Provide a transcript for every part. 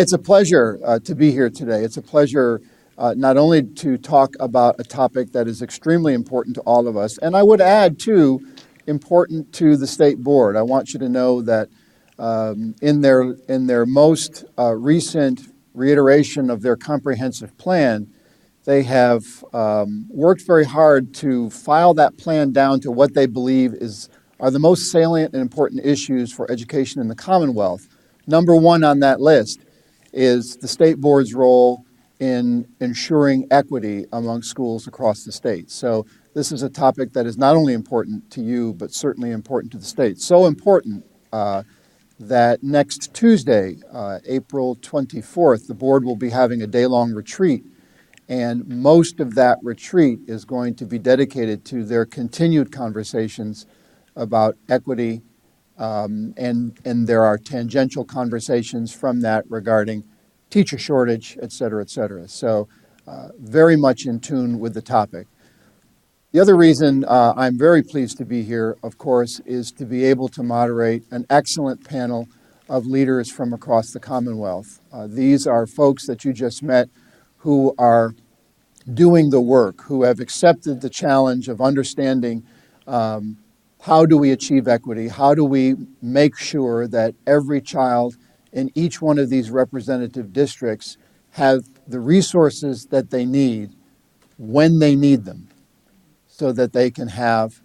It's a pleasure to be here today. It's a pleasure not only to talk about a topic that is extremely important to all of us, and I would add, too, important to the State Board. I want you to know that in their most recent reiteration of their comprehensive plan, they have worked very hard to file that plan down to what they believe are the most salient and important issues for education in the Commonwealth. Number one on that list is the State Board's role in ensuring equity among schools across the state. So this is a topic that is not only important to you, but certainly important to the state. So important that next Tuesday, April 24th, the board will be having a day-long retreat, and most of that retreat is going to be dedicated to their continued conversations about equity, and there are tangential conversations from that regarding teacher shortage, et cetera, et cetera. So very much in tune with the topic. The other reason I'm very pleased to be here, of course, is to be able to moderate an excellent panel of leaders from across the Commonwealth. These are folks that you just met who are doing the work, who have accepted the challenge of understanding how do we achieve equity? How do we make sure that every child in each one of these representative districts have the resources that they need when they need them so that they can have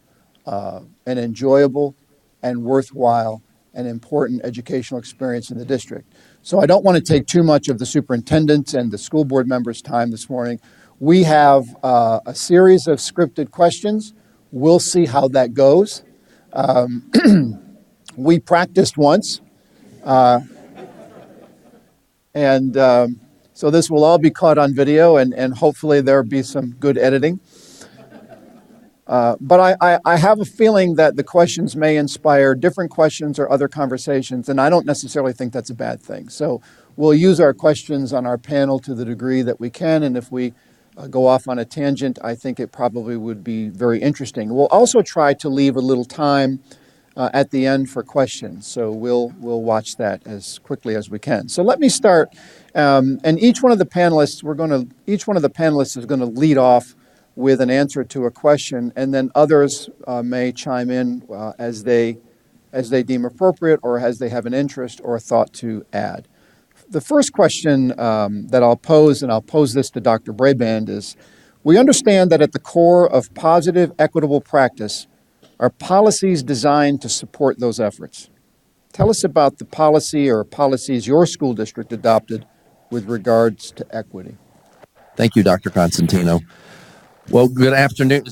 an enjoyable and worthwhile and important educational experience in the district. So I don't want to take too much of the superintendent's and the school board members' time this morning. We have a series of scripted questions. We'll see how that goes. We practiced once, and so this will all be caught on video, and hopefully there'll be some good editing. But I have a feeling that the questions may inspire different questions or other conversations, and I don't necessarily think that's a bad thing. So we'll use our questions on our panel to the degree that we can, and if we go off on a tangent, I think it probably would be very interesting. We'll also try to leave a little time at the end for questions, so we'll watch that as quickly as we can. So let me start, and each one of the panelists is going to lead off with an answer to a question, and then others may chime in as they deem appropriate or as they have an interest or a thought to add. The first question that I'll pose, and I'll pose this to Dr. Brabrand, is we understand that at the core of positive, equitable practice are policies designed to support those efforts. Tell us about the policy or policies your school district adopted with regards to equity. Thank you, Dr. Constantino. Well, good afternoon.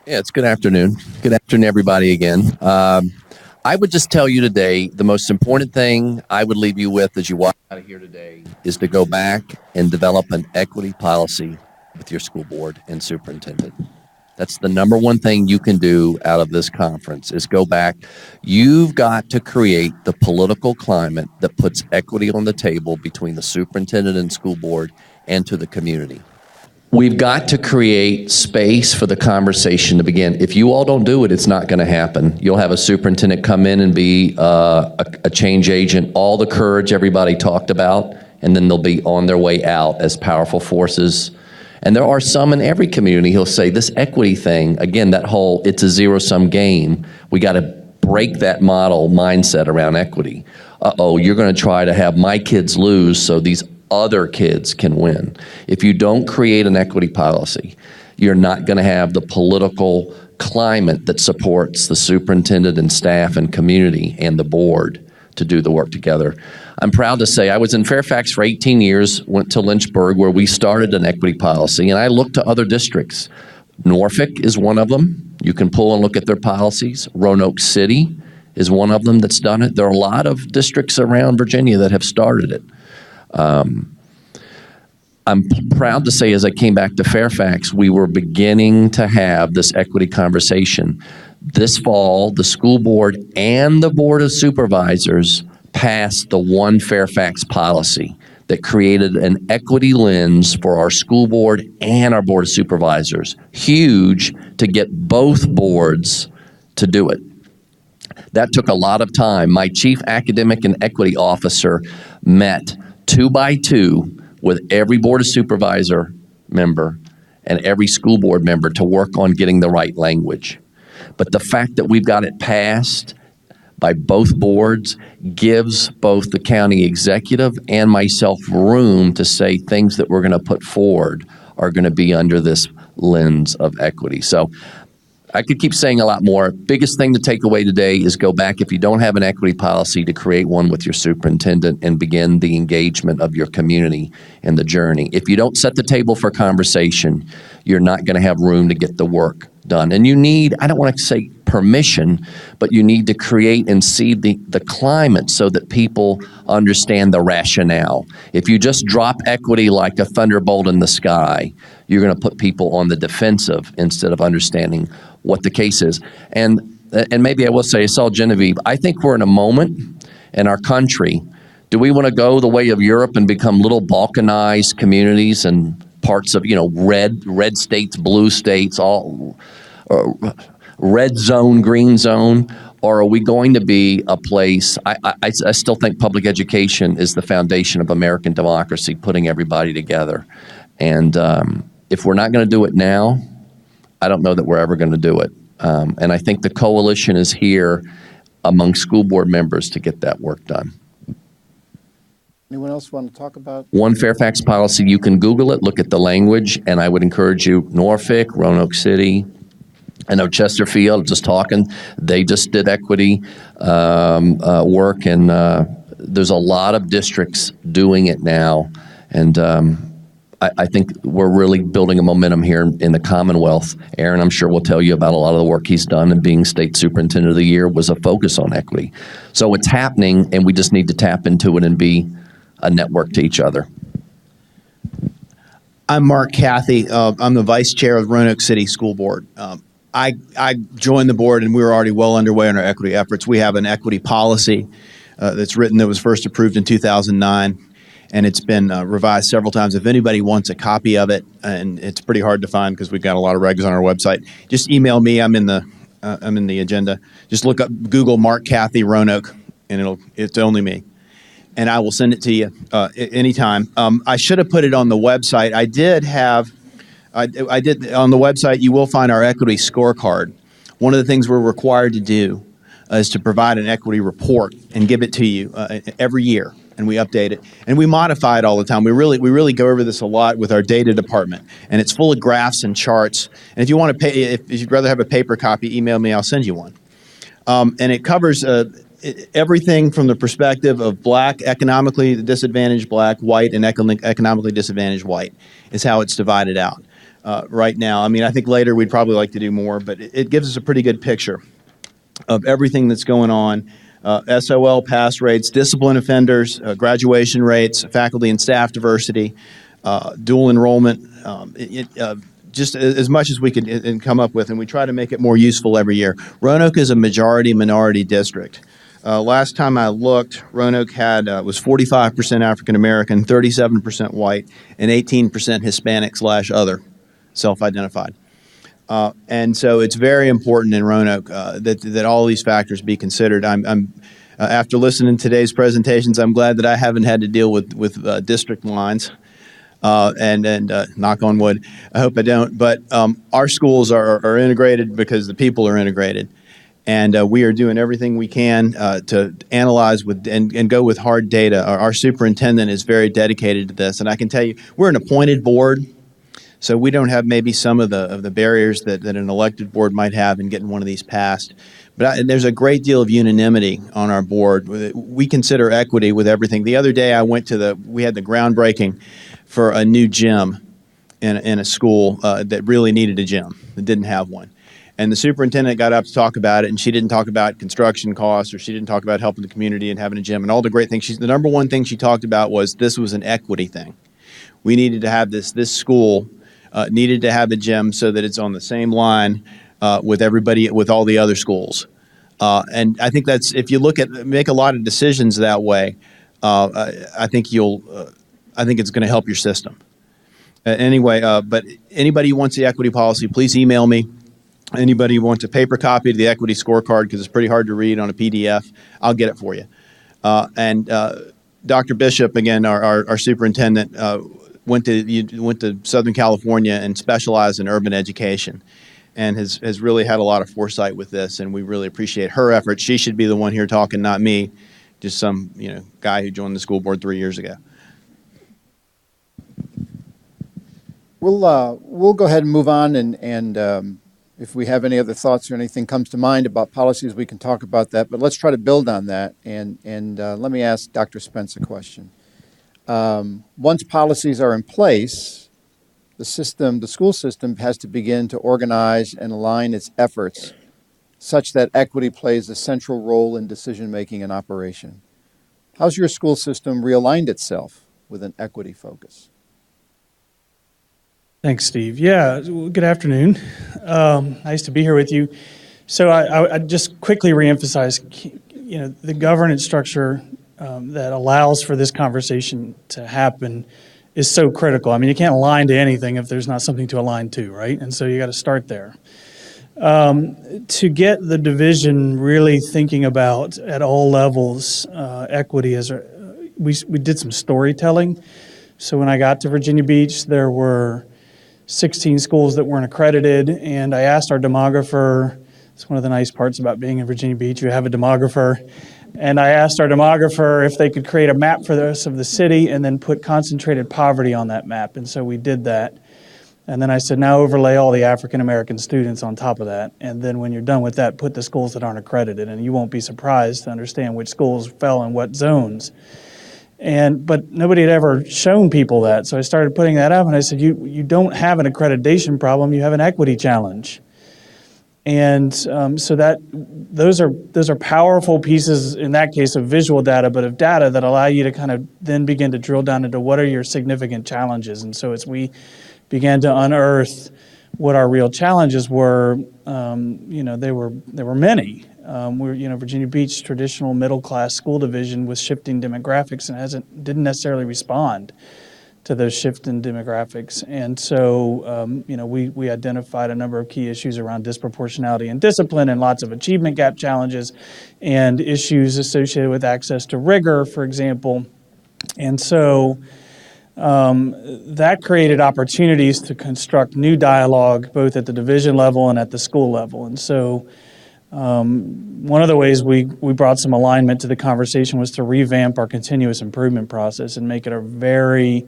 It's good afternoon. Good afternoon, everybody, again. I would just tell you today, the most important thing I would leave you with as you walk out of here today is to go back and develop an equity policy with your school board and superintendent. That's the number one thing you can do out of this conference is go back. You've got to create the political climate that puts equity on the table between the superintendent and school board and to the community. We've got to create space for the conversation to begin. If you all don't do it, it's not going to happen. You'll have a superintendent come in and be a change agent, all the courage everybody talked about, and then they'll be on their way out as powerful forces. And there are some in every community who'll say this equity thing, again, that whole it's a zero-sum game. We got to break that model mindset around equity. Uh-oh, you're going to try to have my kids lose so these other kids can win. If you don't create an equity policy, you're not going to have the political climate that supports the superintendent and staff and community and the board to do the work together. I'm proud to say I was in Fairfax for 18 years, went to Lynchburg where we started an equity policy, and I looked to other districts. Norfolk is one of them. You can pull and look at their policies. Roanoke City is one of them that's done it. There are a lot of districts around Virginia that have started it. I'm proud to say as I came back to Fairfax, we were beginning to have this equity conversation. This fall, the school board and the board of supervisors passed the One Fairfax policy that created an equity lens for our school board and our board of supervisors. Huge to get both boards to do it. That took a lot of time. My chief academic and equity officer met 2 by 2 with every Board of Supervisor member and every school board member to work on getting the right language. But the fact that we've got it passed by both boards gives both the county executive and myself room to say things that we're going to put forward are going to be under this lens of equity. So I could keep saying a lot more. Biggest thing to take away today is go back, if you don't have an equity policy, to create one with your superintendent and begin the engagement of your community in the journey. If you don't set the table for conversation, you're not going to have room to get the work done. And you need, I don't want to say permission, but you need to create and seed the climate so that people understand the rationale. If you just drop equity like a thunderbolt in the sky, you're going to put people on the defensive instead of understanding what the case is. And maybe I will say, I saw Genevieve, I think we're in a moment in our country. Do we want to go the way of Europe and become little balkanized communities and parts of, red states, blue states, all red zone, green zone? Or are we going to be a place, I still think public education is the foundation of American democracy, putting everybody together. And if we're not going to do it now, I don't know that we're ever going to do it. And I think the coalition is here among school board members to get that work done. Anyone else want to talk about? One Fairfax policy, you can Google it, look at the language, and I would encourage you, Norfolk, Roanoke City, I know Chesterfield, just talking, they just did equity work, and there's a lot of districts doing it now. And I think we're really building a momentum here in the Commonwealth. Aaron, I'm sure, will tell you about a lot of the work he's done, and being State Superintendent of the Year was a focus on equity. So it's happening, and we just need to tap into it and be a network to each other. I'm Mark Cathey. I'm the Vice Chair of Roanoke City School Board. I joined the board, and we were already well underway in our equity efforts. We have an equity policy that's written, that was first approved in 2009, and it's been revised several times. If anybody wants a copy of it, and it's pretty hard to find because we've got a lot of regs on our website, just email me. I'm in the agenda. Just look up, Google Mark Cathey Roanoke, and it's only me. And I will send it to you anytime. I should have put it on the website. I did on the website. You will find our equity scorecard. One of the things we're required to do is to provide an equity report and give it to you every year, and we update it and we modify it all the time. We really go over this a lot with our data department, and it's full of graphs and charts. And if you want to pay, if you'd rather have a paper copy, email me. I'll send you one. And it covers everything from the perspective of black, economically disadvantaged black, white, and economically disadvantaged white is how it's divided out right now. I mean, I think later we'd probably like to do more, but it gives us a pretty good picture of everything that's going on. SOL pass rates, discipline offenders, graduation rates, faculty and staff diversity, dual enrollment, just as much as we could come up with, and we try to make it more useful every year. Roanoke is a majority-minority district. Last time I looked, Roanoke was 45% African-American, 37% white, and 18% Hispanic/other, self-identified. And so it's very important in Roanoke that all these factors be considered. After listening to today's presentations, I'm glad that I haven't had to deal with district lines. And knock on wood, I hope I don't. But our schools are integrated because the people are integrated. And we are doing everything we can to analyze and go with hard data. Our superintendent is very dedicated to this. And I can tell you, we're an appointed board, so we don't have maybe some of the barriers that an elected board might have in getting one of these passed. But there's a great deal of unanimity on our board. We consider equity with everything. The other day I went to we had the groundbreaking for a new gym in a school that really needed a gym, that didn't have one. And the superintendent got up to talk about it, and she didn't talk about construction costs, or she didn't talk about helping the community and having a gym and all the great things. The number one thing she talked about was this was an equity thing. We needed to have this school needed to have a gym so that it's on the same line with everybody, with all the other schools. And I think that's, if you make a lot of decisions that way, I think it's going to help your system. Anyway, but anybody who wants the equity policy, please email me. Anybody who wants a paper copy of the equity scorecard, because it's pretty hard to read on a PDF, I'll get it for you. And Dr. Bishop, again, our superintendent, went to Southern California and specialized in urban education, and has really had a lot of foresight with this, and we really appreciate her efforts. She should be the one here talking, not me, just some guy who joined the school board 3 years ago. We'll go ahead and move on, and if we have any other thoughts or anything comes to mind about policies, we can talk about that. But let's try to build on that, and let me ask Dr. Spence a question. Once policies are in place, the school system has to begin to organize and align its efforts such that equity plays a central role in decision-making and operation. How's your school system realigned itself with an equity focus? Thanks, Steve. Yeah, good afternoon. Nice to be here with you. So I just quickly reemphasize, the governance structure that allows for this conversation to happen is so critical. I mean, you can't align to anything if there's not something to align to, right? And so you got to start there. To get the division really thinking about at all levels equity we did some storytelling. So when I got to Virginia Beach, there were 16 schools that weren't accredited, and I asked our demographer, it's one of the nice parts about being in Virginia Beach, you have a demographer, and I asked our demographer if they could create a map for the rest of the city and then put concentrated poverty on that map, and so we did that. And then I said, now overlay all the African American students on top of that, and then when you're done with that, put the schools that aren't accredited, and you won't be surprised to understand which schools fell in what zones. But nobody had ever shown people that, so I started putting that up, and I said, you don't have an accreditation problem, you have an equity challenge. And so those are powerful pieces, in that case, of visual data, but of data that allow you to kind of then begin to drill down into what are your significant challenges. And so as we began to unearth what our real challenges were, there were many. Virginia Beach traditional middle class school division with shifting demographics and didn't necessarily respond to those shifting demographics. And so, we identified a number of key issues around disproportionality and discipline and lots of achievement gap challenges and issues associated with access to rigor, for example. And so that created opportunities to construct new dialogue both at the division level and at the school level. And so one of the ways we brought some alignment to the conversation was to revamp our continuous improvement process and make it a very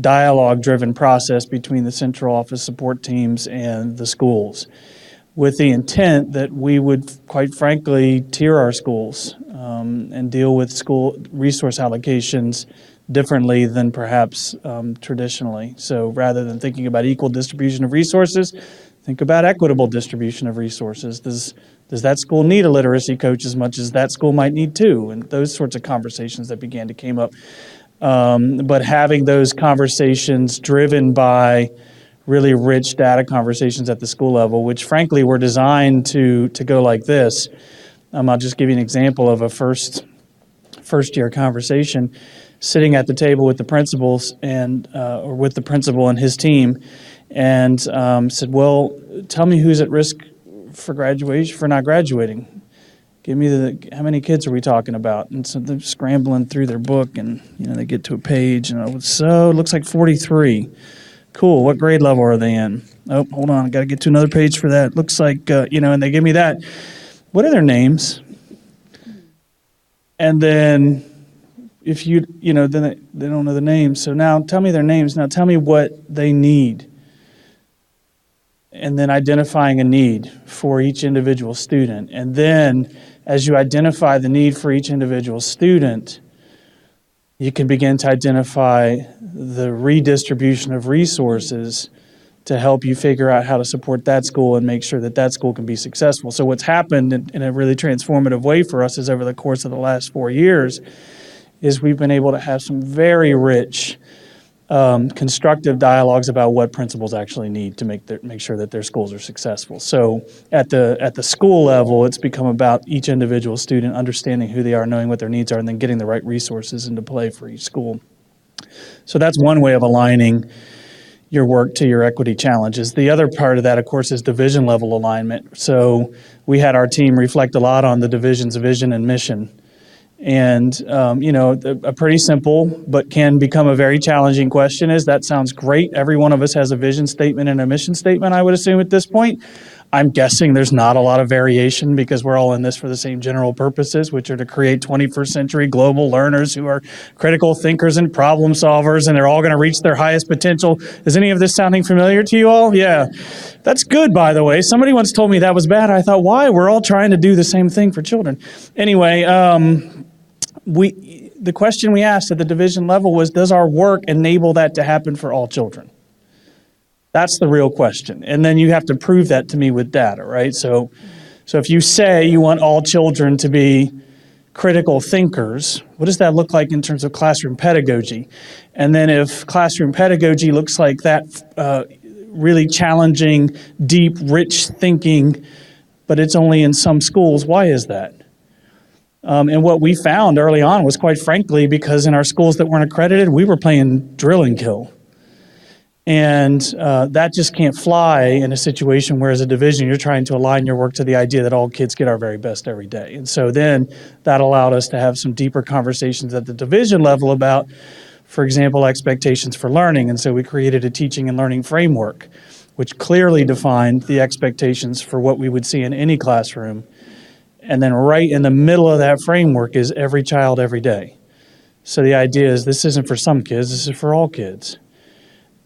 dialogue-driven process between the central office support teams and the schools, with the intent that we would, quite frankly, tier our schools and deal with school resource allocations differently than perhaps traditionally. So rather than thinking about equal distribution of resources, think about equitable distribution of resources. Does that school need a literacy coach as much as that school might need two? And those sorts of conversations that began to come up. But having those conversations driven by really rich data conversations at the school level, which frankly were designed to go like this. I'll just give you an example of a first year conversation, sitting at the table with the principals or with the principal and his team, and said, well, tell me who's at risk for graduation, for not graduating. Give me how many kids are we talking about? And so they're scrambling through their book, and they get to a page, and it looks like 43. Cool. What grade level are they in? Oh, hold on, I got to get to another page for that. Looks like and they give me that. What are their names? And then if then they don't know the names. So now tell me their names. Now tell me what they need. And then identifying a need for each individual student. And then as you identify the need for each individual student, you can begin to identify the redistribution of resources to help you figure out how to support that school and make sure that that school can be successful. So what's happened in a really transformative way for us is over the course of the last 4 years is we've been able to have some very rich constructive dialogues about what principals actually need to make sure that their schools are successful. So at the school level, it's become about each individual student understanding who they are, knowing what their needs are, and then getting the right resources into play for each school. So that's one way of aligning your work to your equity challenges. The other part of that, of course, is division level alignment. So we had our team reflect a lot on the division's vision and mission. And, a pretty simple but can become a very challenging question is, that sounds great. Every one of us has a vision statement and a mission statement, I would assume at this point. I'm guessing there's not a lot of variation because we're all in this for the same general purposes, which are to create 21st century global learners who are critical thinkers and problem solvers, and they're all going to reach their highest potential. Is any of this sounding familiar to you all? Yeah. That's good, by the way. Somebody once told me that was bad. I thought, why? We're all trying to do the same thing for children. Anyway, the question we asked at the division level was, does our work enable that to happen for all children? That's the real question. And then you have to prove that to me with data, right? So if you say you want all children to be critical thinkers, what does that look like in terms of classroom pedagogy? And then if classroom pedagogy looks like that really challenging, deep, rich thinking, but it's only in some schools, why is that? And what we found early on was, quite frankly, because in our schools that weren't accredited, we were playing drill and kill. And that just can't fly in a situation where, as a division, you're trying to align your work to the idea that all kids get our very best every day. And so then that allowed us to have some deeper conversations at the division level about, for example, expectations for learning. And so we created a teaching and learning framework, which clearly defined the expectations for what we would see in any classroom. And then right in the middle of that framework is every child, every day. So the idea is, this isn't for some kids, this is for all kids.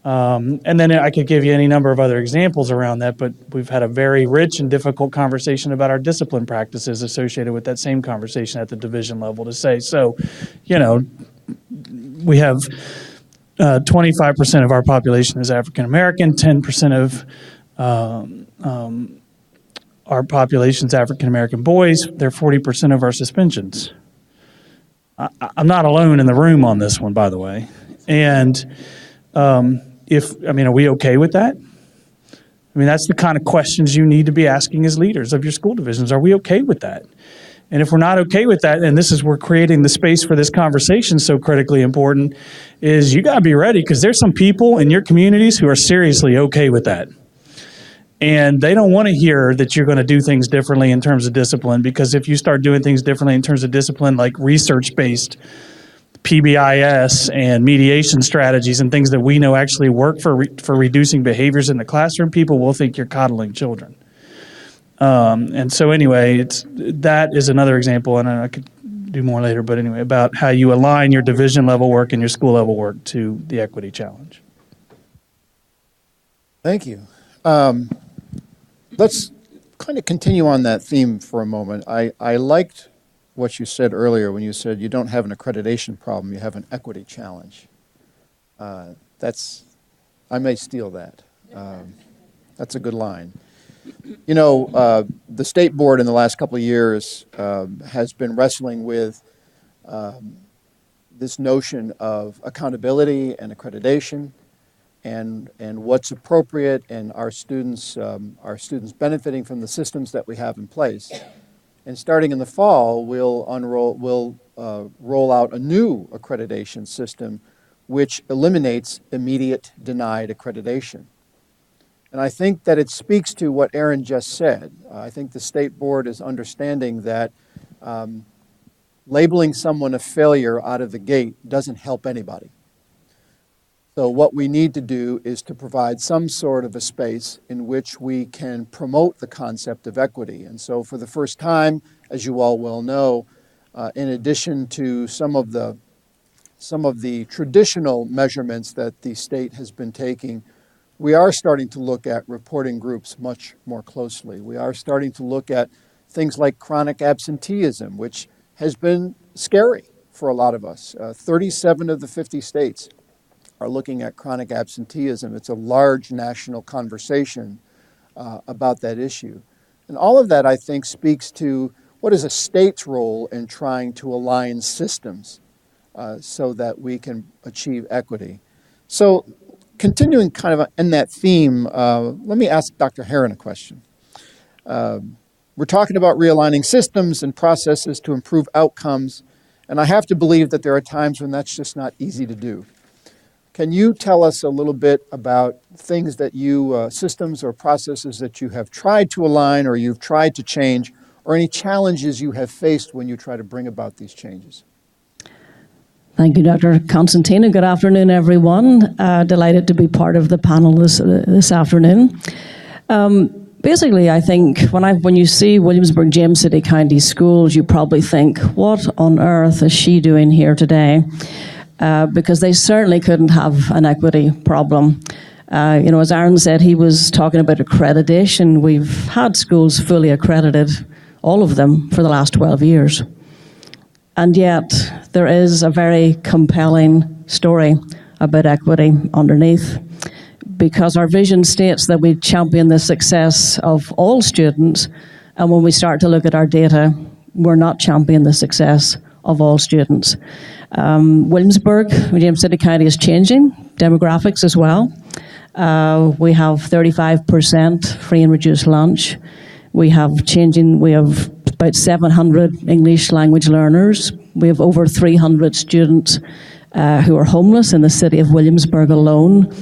And then I could give you any number of other examples around that, but we've had a very rich and difficult conversation about our discipline practices associated with that same conversation at the division level to say, so, we have 25% of our population is African American, 10% of our population's African American boys. They're 40% of our suspensions. I'm not alone in the room on this one, by the way. And are we okay with that? That's the kind of questions you need to be asking as leaders of your school divisions. Are we okay with that? And if we're not okay with that, and this is where creating the space for this conversation so critically important, is you got to be ready, because there's some people in your communities who are seriously okay with that. And they don't want to hear that you're going to do things differently in terms of discipline, because if you start doing things differently in terms of discipline, like research-based PBIS and mediation strategies and things that we know actually work for reducing behaviors in the classroom, people will think you're coddling children. And so anyway, that is another example, and I could do more later, but anyway, about how you align your division level work and your school level work to the equity challenge. Thank you. Let's kind of continue on that theme for a moment. I liked what you said earlier when you said you don't have an accreditation problem, you have an equity challenge. I may steal that. That's a good line. The state board in the last couple of years has been wrestling with this notion of accountability and accreditation, and what's appropriate, and our students benefiting from the systems that we have in place. And starting in the fall, we'll roll out a new accreditation system which eliminates immediate denied accreditation. And I think that it speaks to what Aaron just said. I think the state board is understanding that labeling someone a failure out of the gate doesn't help anybody. So what we need to do is to provide some sort of a space in which we can promote the concept of equity. And so for the first time, as you all well know, in addition to some of the traditional measurements that the state has been taking, we are starting to look at reporting groups much more closely. We are starting to look at things like chronic absenteeism, which has been scary for a lot of us. 37 of the 50 states are looking at chronic absenteeism. It's a large national conversation about that issue. And all of that, I think, speaks to what is a state's role in trying to align systems so that we can achieve equity. So continuing kind of in that theme, let me ask Dr. Herron a question. We're talking about realigning systems and processes to improve outcomes, and I have to believe that there are times when that's just not easy to do. Can you tell us a little bit about things that systems or processes that you have tried to align or you've tried to change, or any challenges you have faced when you try to bring about these changes? Thank you, Dr. Constantino. Good afternoon, everyone. Delighted to be part of the panel this afternoon. Basically, I think when you see Williamsburg-James City County Schools, you probably think, what on earth is she doing here today? Because they certainly couldn't have an equity problem. As Aaron said, he was talking about accreditation. We've had schools fully accredited, all of them, for the last 12 years. And yet, there is a very compelling story about equity underneath, because our vision states that we champion the success of all students, and when we start to look at our data, we're not championing the success of all students. Williamsburg-James City County is changing, demographics as well. We have 35% free and reduced lunch. We have about 700 English language learners. We have over 300 students who are homeless in the city of Williamsburg alone.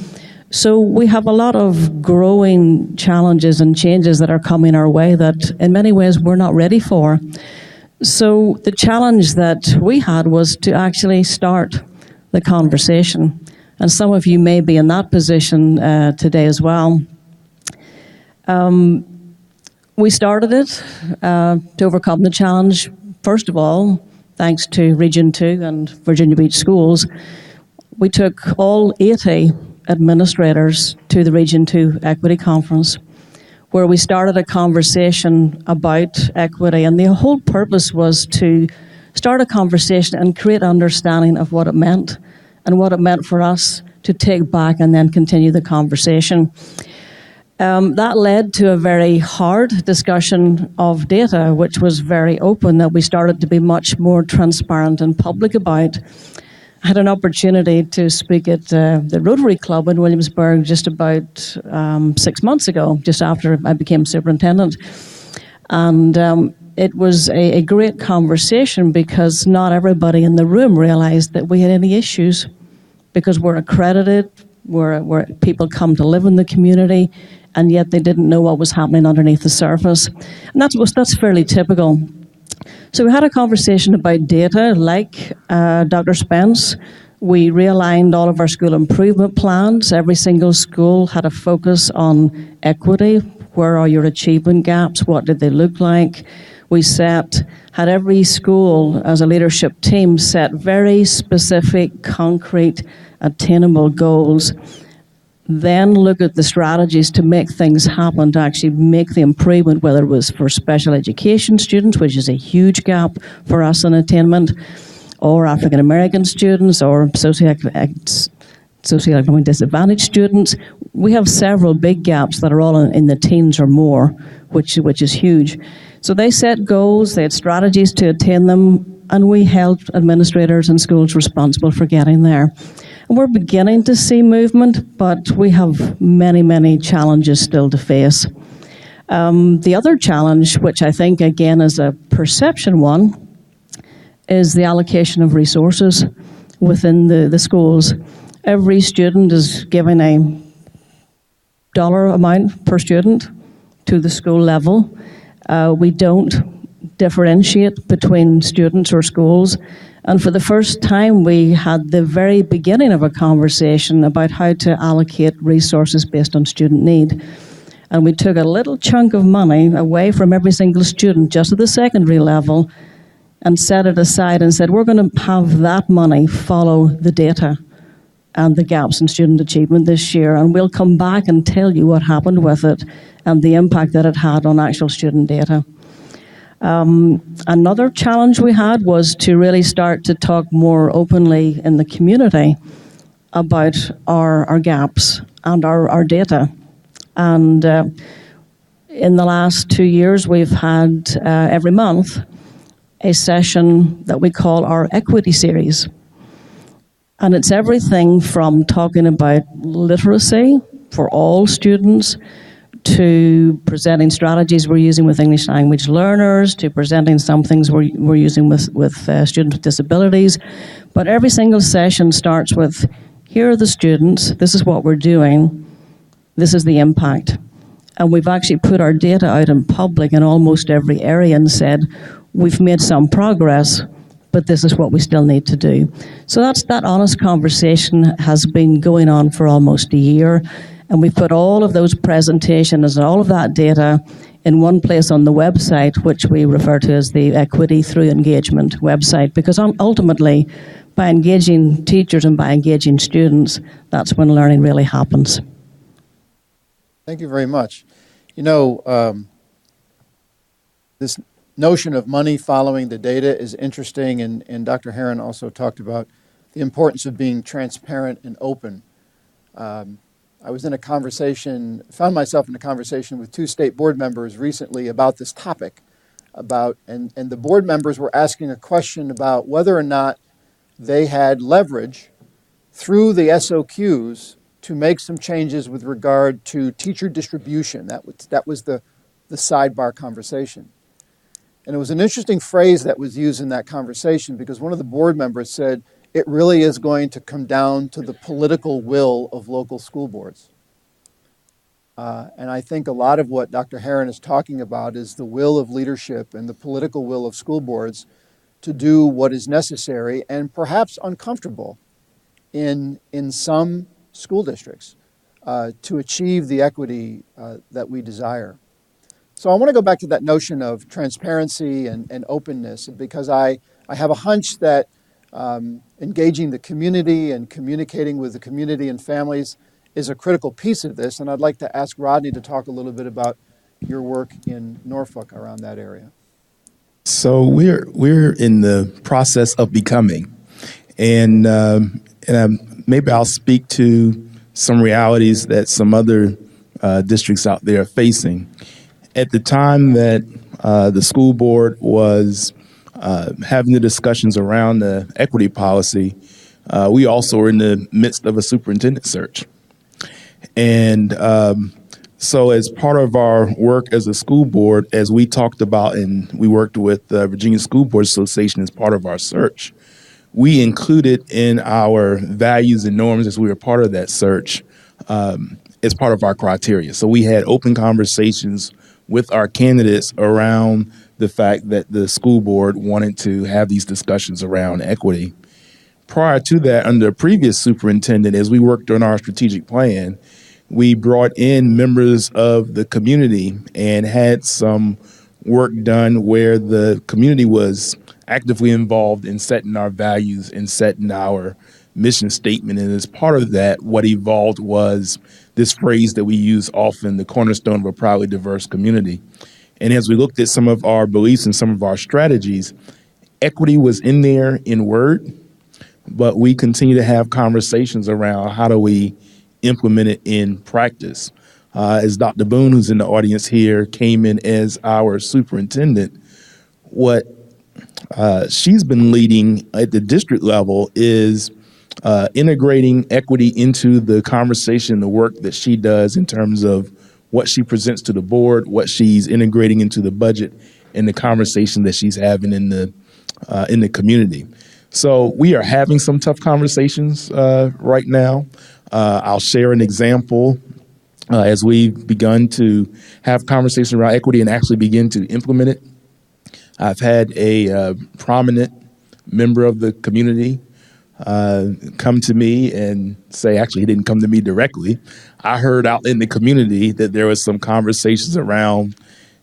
So we have a lot of growing challenges and changes that are coming our way that in many ways we're not ready for. So the challenge that we had was to actually start the conversation. And some of you may be in that position today as well. We started it to overcome the challenge, first of all, thanks to Region 2 and Virginia Beach Schools. We took all 80 administrators to the Region 2 Equity Conference, where we started a conversation about equity, and the whole purpose was to start a conversation and create understanding of what it meant and what it meant for us to take back and then continue the conversation. That led to a very hard discussion of data, which was very open, that we started to be much more transparent and public about. I had an opportunity to speak at the Rotary Club in Williamsburg just about 6 months ago, just after I became superintendent. And it was a great conversation because not everybody in the room realized that we had any issues, because we're accredited, where people come to live in the community, and yet they didn't know what was happening underneath the surface. And that's fairly typical. So we had a conversation about data, like Dr. Spence. We realigned all of our school improvement plans. Every single school had a focus on equity. Where are your achievement gaps? What did they look like? We had every school as a leadership team set very specific, concrete, attainable goals. Then look at the strategies to make things happen, to actually make the improvement, whether it was for special education students, which is a huge gap for us in attainment, or African American students, or socioeconomically disadvantaged students. We have several big gaps that are all in the teens or more, which is huge. So they set goals, they had strategies to attain them, and we held administrators and schools responsible for getting there. And we're beginning to see movement, but we have many, many challenges still to face. The other challenge, which I think, again, is a perception one, is the allocation of resources within the schools. Every student is given a dollar amount per student to the school level. We don't differentiate between students or schools. And for the first time, we had the very beginning of a conversation about how to allocate resources based on student need. And we took a little chunk of money away from every single student, just at the secondary level, and set it aside and said, we're going to have that money follow the data and the gaps in student achievement this year. And we'll come back and tell you what happened with it and the impact that it had on actual student data. Another challenge we had was to really start to talk more openly in the community about our gaps and our data. And in the last 2 years, we've had every month a session that we call our equity series. And it's everything from talking about literacy for all students, to presenting strategies we're using with English language learners, to presenting some things we're using with students with disabilities. But every single session starts with, here are the students, this is what we're doing, this is the impact. And we've actually put our data out in public in almost every area and said, we've made some progress, but this is what we still need to do. So that honest conversation has been going on for almost a year, and we've put all of those presentations and all of that data in one place on the website, which we refer to as the Equity Through Engagement website, because ultimately, by engaging teachers and by engaging students, that's when learning really happens. Thank you very much. You know, this notion of money following the data is interesting, and Dr. Herron also talked about the importance of being transparent and open. I was in a conversation, found myself in a conversation with two state board members recently about this topic, and the board members were asking a question about whether or not they had leverage through the SOQs to make some changes with regard to teacher distribution. That was the sidebar conversation. And it was an interesting phrase that was used in that conversation, because one of the board members said, it really is going to come down to the political will of local school boards. And I think a lot of what Dr. Herron is talking about is the will of leadership and the political will of school boards to do what is necessary and perhaps uncomfortable in some school districts to achieve the equity that we desire. So I want to go back to that notion of transparency and openness, because I have a hunch that engaging the community and communicating with the community and families is a critical piece of this. And I'd like to ask Rodney to talk a little bit about your work in Norfolk around that area. So we're in the process of becoming, and maybe I'll speak to some realities that some other districts out there are facing. At the time that the school board was having the discussions around the equity policy, we also were in the midst of a superintendent search. And so as part of our work as a school board, as we talked about and we worked with the Virginia School Board Association as part of our search, we included in our values and norms as we were part of that search as part of our criteria. So we had open conversations with our candidates around the fact that the school board wanted to have these discussions around equity. Prior to that, under a previous superintendent, as we worked on our strategic plan, we brought in members of the community and had some work done where the community was actively involved in setting our values and setting our mission statement. And as part of that, what evolved was this phrase that we use often, the cornerstone of a proudly diverse community. And as we looked at some of our beliefs and some of our strategies, equity was in there in word, but we continue to have conversations around how do we implement it in practice. As Dr. Boone, who's in the audience here, came in as our superintendent, what she's been leading at the district level is integrating equity into the conversation, the work that she does in terms of what she presents to the board, what she's integrating into the budget, and the conversation that she's having in the community. So we are having some tough conversations right now. I'll share an example as we've begun to have conversations around equity and actually begin to implement it. I've had a prominent member of the community come to me and say, actually, he didn't come to me directly. I heard out in the community that there was some conversations around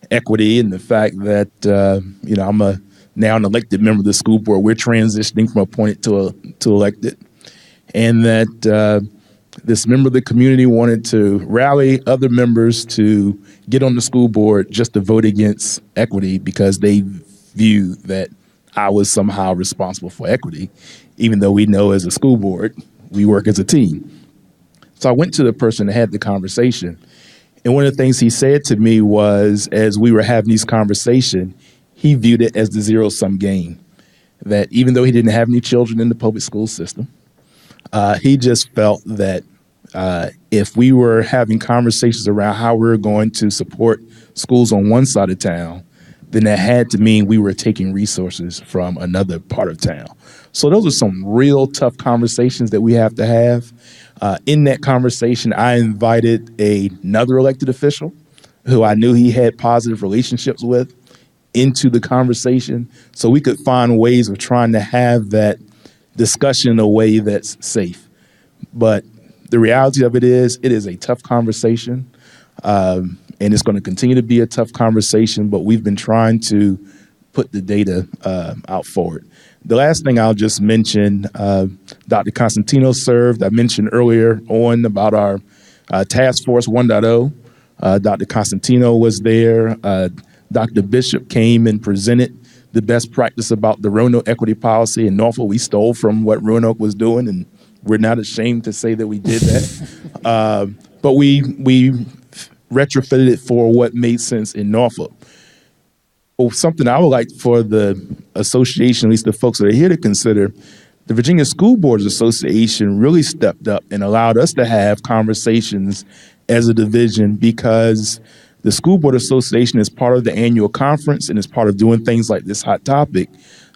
equity and the fact that, I'm now an elected member of the school board. We're transitioning from appointed to elected. And that this member of the community wanted to rally other members to get on the school board just to vote against equity because they view that I was somehow responsible for equity, even though we know as a school board, we work as a team. So I went to the person that had the conversation. And one of the things he said to me was, as we were having these conversations, he viewed it as the zero-sum game, that even though he didn't have any children in the public school system, he just felt that if we were having conversations around how we were going to support schools on one side of town, then that had to mean we were taking resources from another part of town. So those are some real tough conversations that we have to have. In that conversation, I invited another elected official who I knew he had positive relationships with into the conversation so we could find ways of trying to have that discussion in a way that's safe. But the reality of it is a tough conversation, and it's going to continue to be a tough conversation, but we've been trying to put the data out forward. The last thing I'll just mention, Dr. Constantino served. I mentioned earlier on about our Task Force 1.0. Dr. Constantino was there. Dr. Bishop came and presented the best practice about the Roanoke equity policy in Norfolk. We stole from what Roanoke was doing, and we're not ashamed to say that we did that. But we retrofitted it for what made sense in Norfolk. Well, something I would like for the association, at least the folks that are here, to consider, the Virginia School Boards Association really stepped up and allowed us to have conversations as a division, because the School Board Association is part of the annual conference and is part of doing things like this hot topic,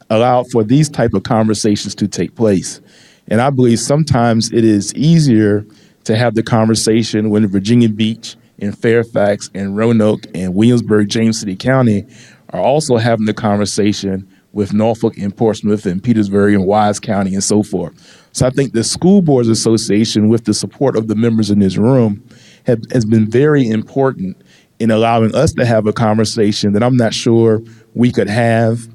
allowed for these type of conversations to take place. And I believe sometimes it is easier to have the conversation when Virginia Beach and Fairfax and Roanoke and Williamsburg-James City County are also having the conversation with Norfolk and Portsmouth and Petersburg and Wise County and so forth. So I think the School Boards Association, with the support of the members in this room, has been very important in allowing us to have a conversation that I'm not sure we could have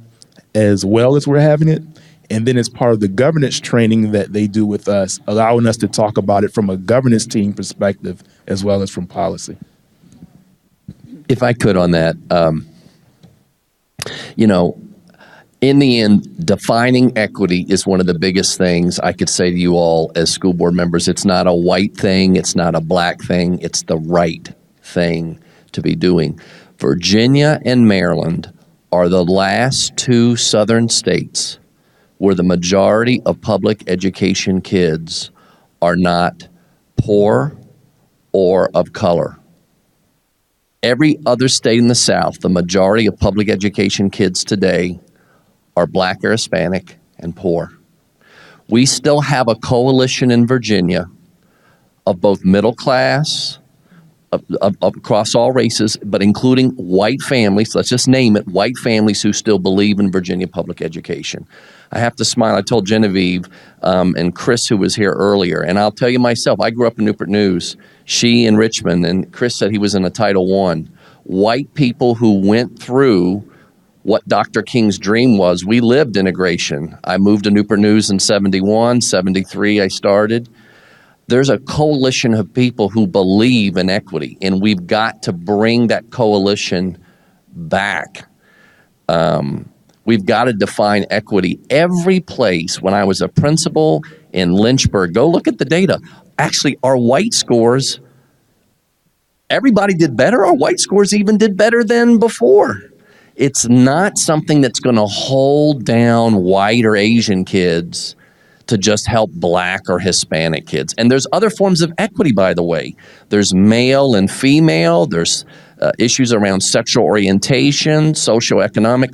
as well as we're having it. And then as part of the governance training that they do with us, allowing us to talk about it from a governance team perspective as well as from policy. If I could on that, in the end, defining equity is one of the biggest things I could say to you all as school board members. It's not a white thing. It's not a black thing. It's the right thing to be doing. Virginia and Maryland are the last two southern states where the majority of public education kids are not poor or of color. Every other state in the South, the majority of public education kids today are black or Hispanic and poor. We still have a coalition in Virginia of both middle class, of across all races, but including white families, let's just name it, white families who still believe in Virginia public education. I have to smile. I told Genevieve and Chris, who was here earlier, and I'll tell you myself, I grew up in Newport News, she in Richmond, and Chris said he was in a Title I. White people who went through what Dr. King's dream was. We lived integration. I moved to Newport News in 71, 73 I started. There's a coalition of people who believe in equity, and we've got to bring that coalition back. We've got to define equity. Every place, when I was a principal in Lynchburg, go look at the data. Actually, our white scores, everybody did better. Our white scores even did better than before. It's not something that's going to hold down white or Asian kids to just help black or Hispanic kids. And there's other forms of equity, by the way. There's male and female. There's issues around sexual orientation, socioeconomic.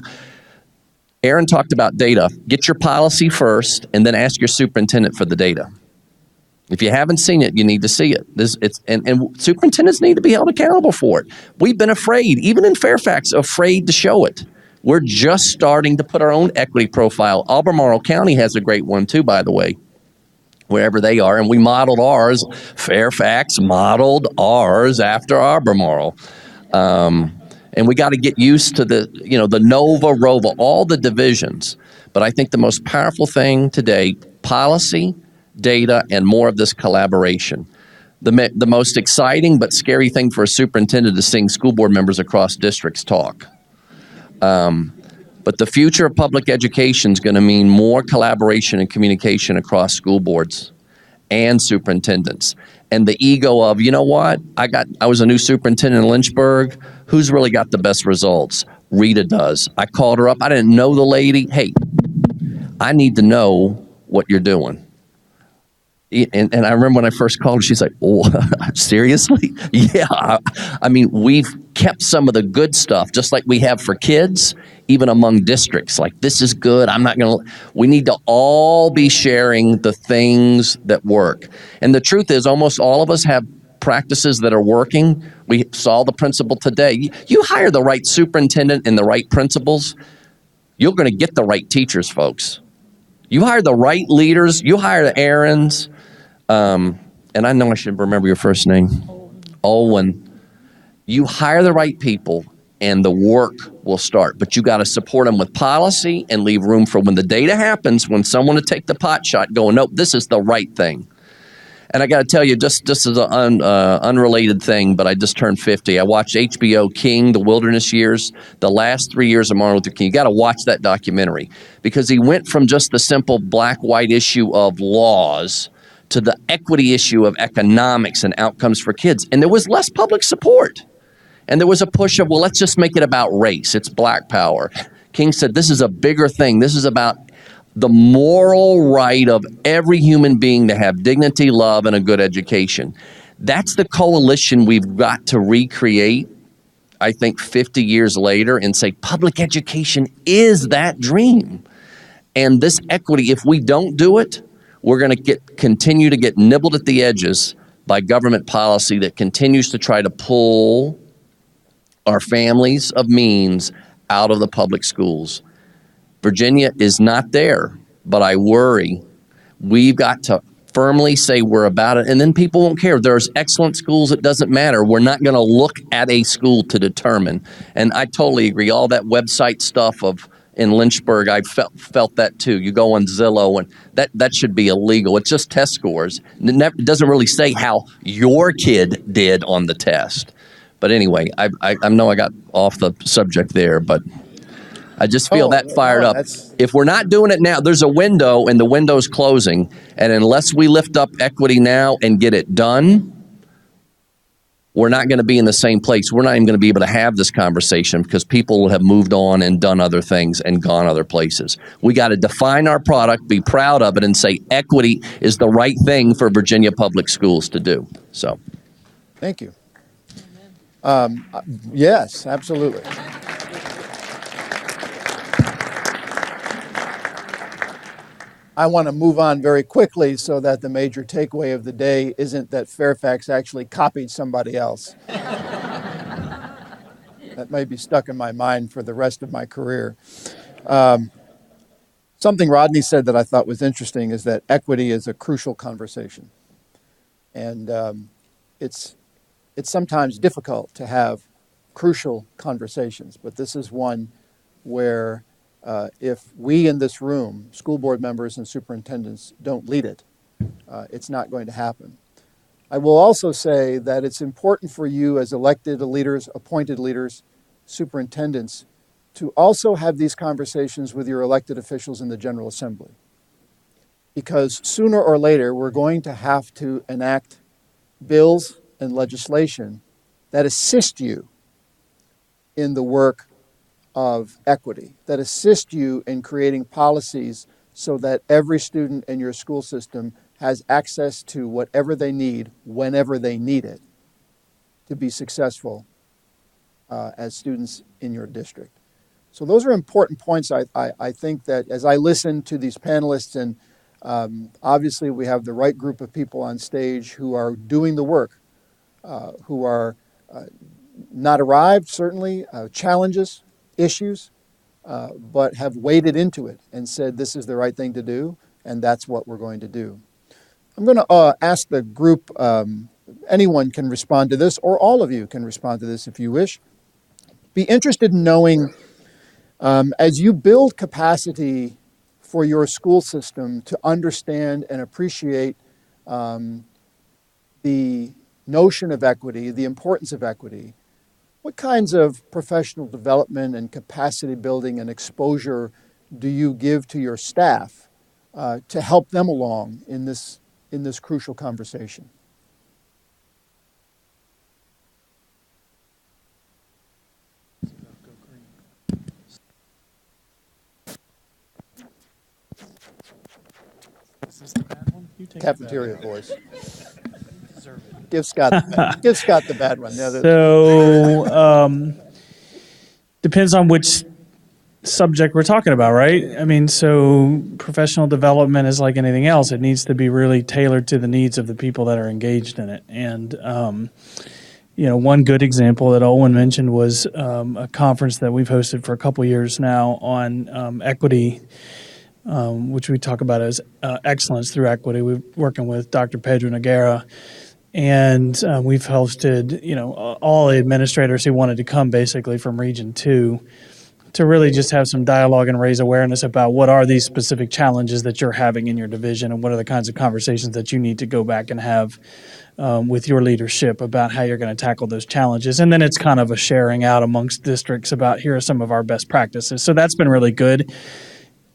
Aaron talked about data. Get your policy first and then ask your superintendent for the data. If you haven't seen it, you need to see it. And superintendents need to be held accountable for it. We've been afraid, even in Fairfax, afraid to show it. We're just starting to put our own equity profile. Albemarle County has a great one too, by the way, wherever they are. And we modeled ours. Fairfax modeled ours after Albemarle. And we got to get used to the Nova, Rova, all the divisions. But I think the most powerful thing today, policy, data, and more of this collaboration. The most exciting but scary thing for a superintendent is seeing school board members across districts talk. But the future of public education is going to mean more collaboration and communication across school boards and superintendents. And the ego of, you know what, I was a new superintendent in Lynchburg. Who's really got the best results? Rita does. I called her up. I didn't know the lady. Hey, I need to know what you're doing. And I remember when I first called her, she's like, oh, seriously? Yeah. I mean, we've kept some of the good stuff, just like we have for kids, even among districts. Like, this is good. We need to all be sharing the things that work. And the truth is, almost all of us have practices that are working. We saw the principal today. You hire the right superintendent and the right principals, you're going to get the right teachers, folks. You hire the right leaders. You hire the Herrons. And I know I should remember your first name. Olwen. You hire the right people and the work will start. But you got to support them with policy and leave room for when the data happens, when someone to take the pot shot going, nope, this is the right thing. And I got to tell you, just as an unrelated thing, but I just turned 50. I watched HBO King, The Wilderness Years, the last 3 years of Martin Luther King. You got to watch that documentary because he went from just the simple black-white issue of laws to the equity issue of economics and outcomes for kids. And there was less public support. And there was a push of, well, let's just make it about race. It's black power. King said, this is a bigger thing. This is about the moral right of every human being to have dignity, love, and a good education. That's the coalition we've got to recreate, I think, 50 years later and say public education is that dream. And this equity, if we don't do it, we're going to continue to get nibbled at the edges by government policy that continues to try to pull our families of means out of the public schools. Virginia is not there, but I worry. We've got to firmly say we're about it, and then people won't care. There's excellent schools, it doesn't matter. We're not going to look at a school to determine. And I totally agree. All that website stuff in Lynchburg, I felt that too. You go on Zillow, and that should be illegal. It's just test scores. It doesn't really say how your kid did on the test. But anyway, I know I got off the subject there, but I just feel that fired up. If we're not doing it now, there's a window, and the window's closing. And unless we lift up equity now and get it done, we're not going to be in the same place. We're not even going to be able to have this conversation because people will have moved on and done other things and gone other places. We got to define our product, be proud of it, and say equity is the right thing for Virginia public schools to do. So, thank you. Yes, absolutely. I want to move on very quickly so that the major takeaway of the day isn't that Fairfax actually copied somebody else. That may be stuck in my mind for the rest of my career. Something Rodney said that I thought was interesting is that equity is a crucial conversation. And it's sometimes difficult to have crucial conversations, but this is one where if we in this room, school board members and superintendents, don't lead it, it's not going to happen. I will also say that it's important for you as elected leaders, appointed leaders, superintendents, to also have these conversations with your elected officials in the General Assembly. Because sooner or later, we're going to have to enact bills and legislation that assist you in the work of equity, that assist you in creating policies so that every student in your school system has access to whatever they need, whenever they need it, to be successful as students in your district. So those are important points. I think that as I listen to these panelists, and obviously we have the right group of people on stage who are doing the work, who are not arrived, certainly, challenges, issues, but have waded into it and said this is the right thing to do, and that's what we're going to do. I'm going to ask the group, anyone can respond to this, or all of you can respond to this if you wish. Be interested in knowing, as you build capacity for your school system to understand and appreciate the notion of equity, the importance of equity, what kinds of professional development and capacity building and exposure do you give to your staff to help them along in this crucial conversation? Is this the bad one? You take Cafeteria voice. Give Scott the bad one. So depends on which subject we're talking about, right? I mean, so professional development is like anything else. It needs to be really tailored to the needs of the people that are engaged in it. And, one good example that Olwen mentioned was a conference that we've hosted for a couple years now on equity, which we talk about as excellence through equity. We're working with Dr. Pedro Noguera, and we've hosted, all the administrators who wanted to come basically from Region 2 to really just have some dialogue and raise awareness about what are these specific challenges that you're having in your division, and what are the kinds of conversations that you need to go back and have with your leadership about how you're going to tackle those challenges. And then it's kind of a sharing out amongst districts about here are some of our best practices. So that's been really good.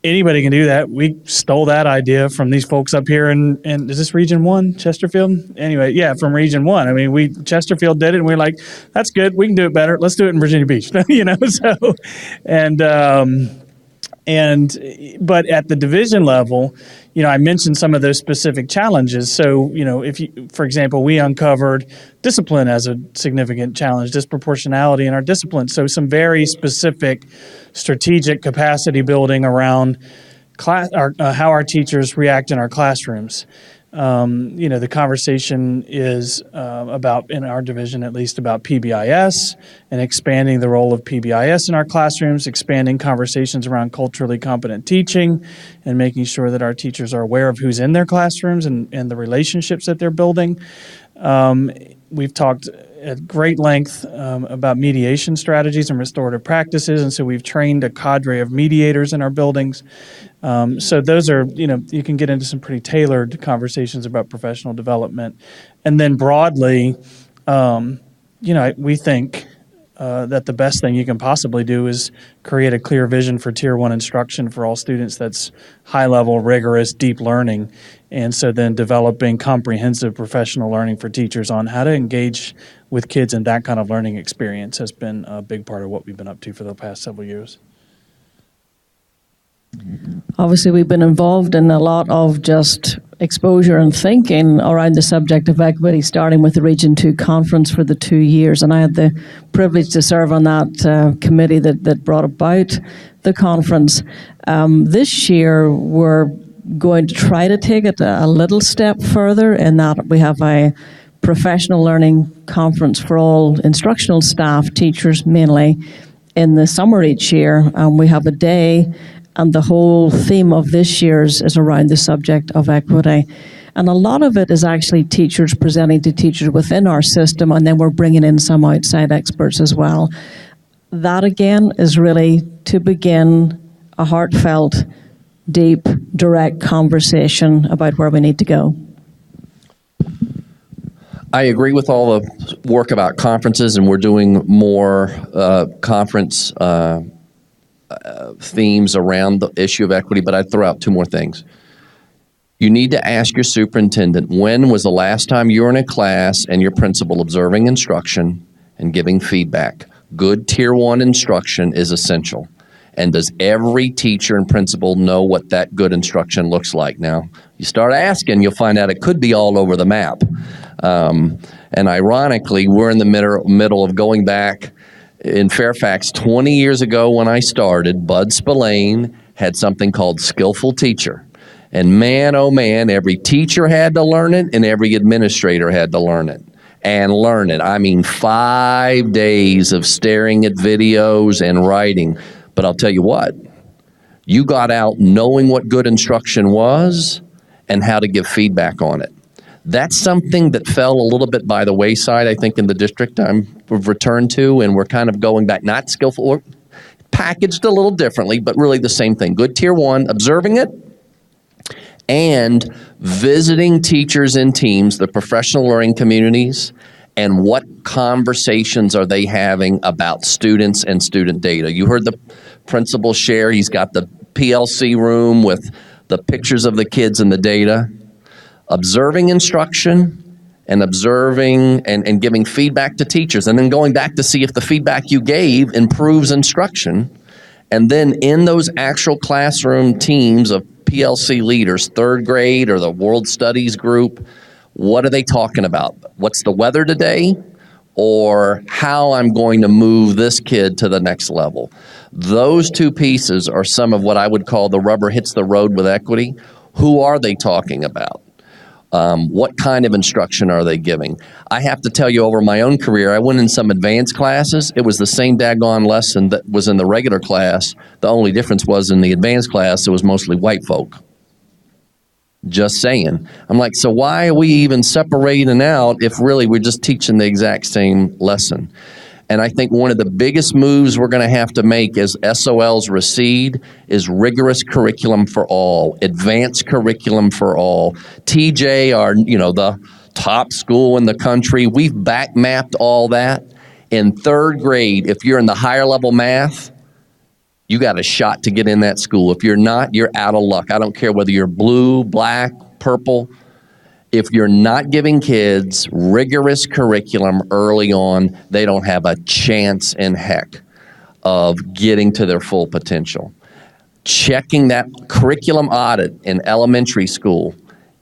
Anybody can do that. We stole that idea from these folks up here in is this Region 1, Chesterfield? Anyway, yeah, from Region 1. I mean, Chesterfield did it, and we're like, that's good. We can do it better. Let's do it in Virginia Beach. But at the division level, I mentioned some of those specific challenges. So, for example, we uncovered discipline as a significant challenge, disproportionality in our discipline. So some very specific strategic capacity building around how our teachers react in our classrooms. The conversation is about, in our division at least, about PBIS and expanding the role of PBIS in our classrooms, expanding conversations around culturally competent teaching, and making sure that our teachers are aware of who's in their classrooms and the relationships that they're building. We've talked at great length about mediation strategies and restorative practices, and so we've trained a cadre of mediators in our buildings. So those are, you can get into some pretty tailored conversations about professional development. And then broadly, we think that the best thing you can possibly do is create a clear vision for Tier 1 instruction for all students that's high-level, rigorous, deep learning. And so then developing comprehensive professional learning for teachers on how to engage with kids in that kind of learning experience has been a big part of what we've been up to for the past several years. Obviously, we've been involved in a lot of just exposure and thinking around the subject of equity, starting with the Region 2 conference for the 2 years. And I had the privilege to serve on that committee that brought about the conference. This year, we're going to try to take it a little step further in that we have a professional learning conference for all instructional staff, teachers mainly, in the summer each year. We have a day, and the whole theme of this year's is around the subject of equity. And a lot of it is actually teachers presenting to teachers within our system, and then we're bringing in some outside experts as well. That, again, is really to begin a heartfelt, deep, direct conversation about where we need to go. I agree with all the work about conferences, and we're doing more conference themes around the issue of equity, but I'd throw out two more things. You need to ask your superintendent, when was the last time you were in a class and your principal observing instruction and giving feedback? Good Tier 1 instruction is essential. And does every teacher and principal know what that good instruction looks like? Now, you start asking, you'll find out it could be all over the map. And ironically, we're in the middle of going back in Fairfax 20 years ago when I started. Bud Spillane had something called Skillful Teacher. And man, oh man, every teacher had to learn it and every administrator had to learn it. And learn it. I mean, 5 days of staring at videos and writing. But I'll tell you what, you got out knowing what good instruction was and how to give feedback on it. That's something that fell a little bit by the wayside, I think, in the district we've returned to, and we're kind of going back, not skillful, or packaged a little differently, but really the same thing. Good Tier 1, observing it, and visiting teachers and teams, the professional learning communities, and what conversations are they having about students and student data. You heard the principal share. He's got the PLC room with the pictures of the kids and the data. Observing instruction and observing and giving feedback to teachers, and then going back to see if the feedback you gave improves instruction. And then in those actual classroom teams of PLC leaders, third grade or the World Studies group, what are they talking about? What's the weather today? Or how I'm going to move this kid to the next level? Those two pieces are some of what I would call the rubber hits the road with equity. Who are they talking about? What kind of instruction are they giving? I have to tell you, over my own career, I went in some advanced classes. It was the same daggone lesson that was in the regular class. The only difference was in the advanced class, it was mostly white folk. Just saying. I'm like, so why are we even separating out if really we're just teaching the exact same lesson? And I think one of the biggest moves we're going to have to make as SOLs recede is rigorous curriculum for all, advanced curriculum for all. TJ, the top school in the country, we've back mapped all that. In third grade, if you're in the higher level math, you got a shot to get in that school. If you're not, you're out of luck. I don't care whether you're blue, black, purple. If you're not giving kids rigorous curriculum early on, they don't have a chance in heck of getting to their full potential. Checking that curriculum audit in elementary school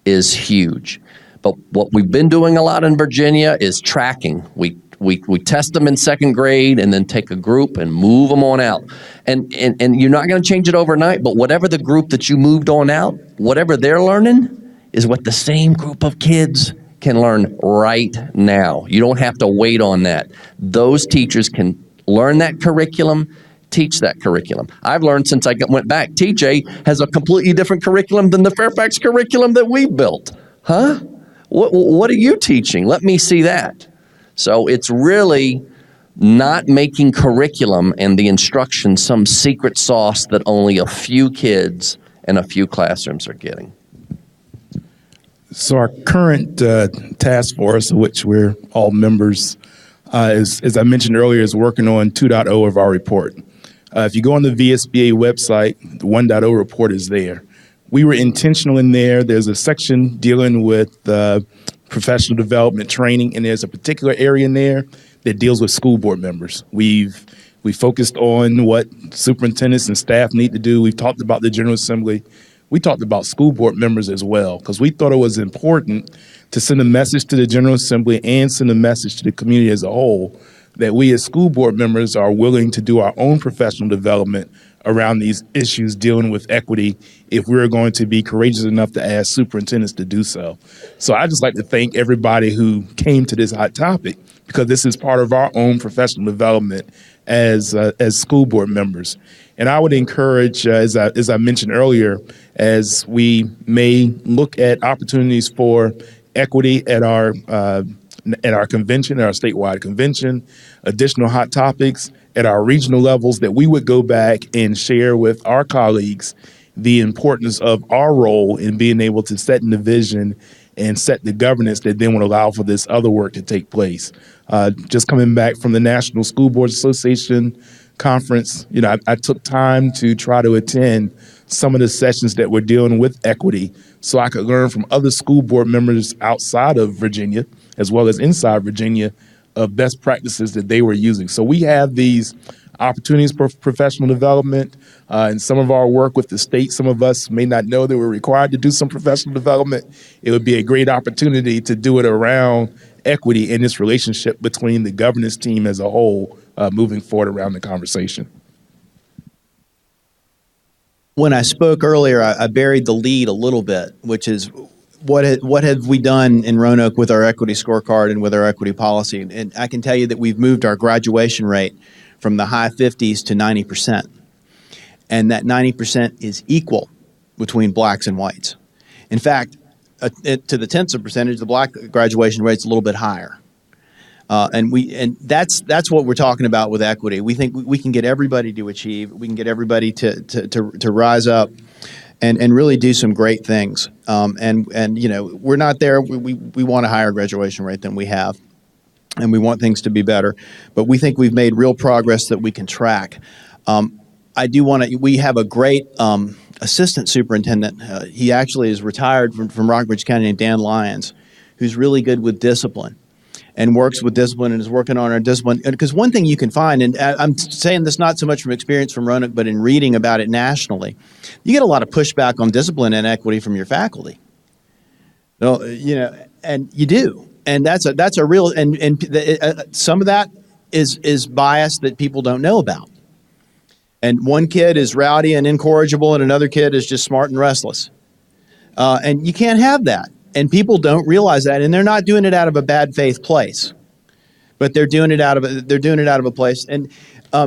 is huge. But what we've been doing a lot in Virginia is tracking. We test them in second grade and then take a group and move them on out. And you're not going to change it overnight, but whatever the group that you moved on out, whatever they're learning is what the same group of kids can learn right now. You don't have to wait on that. Those teachers can learn that curriculum, teach that curriculum. I've learned since I went back, TJ has a completely different curriculum than the Fairfax curriculum that we built. Huh? What are you teaching? Let me see that. So it's really not making curriculum and the instruction some secret sauce that only a few kids and a few classrooms are getting. So our current task force, of which we're all members, as I mentioned earlier, is working on 2.0 of our report. If you go on the VSBA website, the 1.0 report is there. We were intentional in there. There's a section dealing with professional development training, and there's a particular area in there that deals with school board members. We focused on what superintendents and staff need to do. We've talked about the General Assembly. We talked about school board members as well, because we thought it was important to send a message to the General Assembly and send a message to the community as a whole that we as school board members are willing to do our own professional development around these issues dealing with equity if we're going to be courageous enough to ask superintendents to do so. So I'd just like to thank everybody who came to this hot topic, because this is part of our own professional development as school board members. And I would encourage, as I mentioned earlier, as we may look at opportunities for equity at our convention, our statewide convention, additional hot topics at our regional levels, that we would go back and share with our colleagues the importance of our role in being able to set the vision and set the governance that then would allow for this other work to take place. Just coming back from the National School Boards Association conference, I took time to try to attend some of the sessions that were dealing with equity so I could learn from other school board members outside of Virginia, as well as inside Virginia, of best practices that they were using. So we have these opportunities for professional development. In some of our work with the state, some of us may not know that we're required to do some professional development. It would be a great opportunity to do it around equity and this relationship between the governance team as a whole moving forward around the conversation. When I spoke earlier, I buried the lead a little bit, which is what have we done in Roanoke with our equity scorecard and with our equity policy? And I can tell you that we've moved our graduation rate from the high 50s to 90%. And that 90% is equal between blacks and whites. In fact, to the tenths of percentage, the black graduation rate's a little bit higher. And that's what we're talking about with equity. We think we can get everybody to achieve. We can get everybody to rise up and really do some great things. And we're not there. We want a higher graduation rate than we have, and we want things to be better. But we think we've made real progress that we can track. We have a great assistant superintendent. He actually is retired from Rockbridge County, named Dan Lyons, who's really good with discipline and works with discipline and is working on our discipline. Because one thing you can find, and I'm saying this not so much from experience from Roanoke, but in reading about it nationally, you get a lot of pushback on discipline and equity from your faculty. And you do. And that's a real, and some of that is bias that people don't know about. And one kid is rowdy and incorrigible, and another kid is just smart and restless. And you can't have that. And people don't realize that, and they're not doing it out of a bad faith place, but they're doing it out of a place. And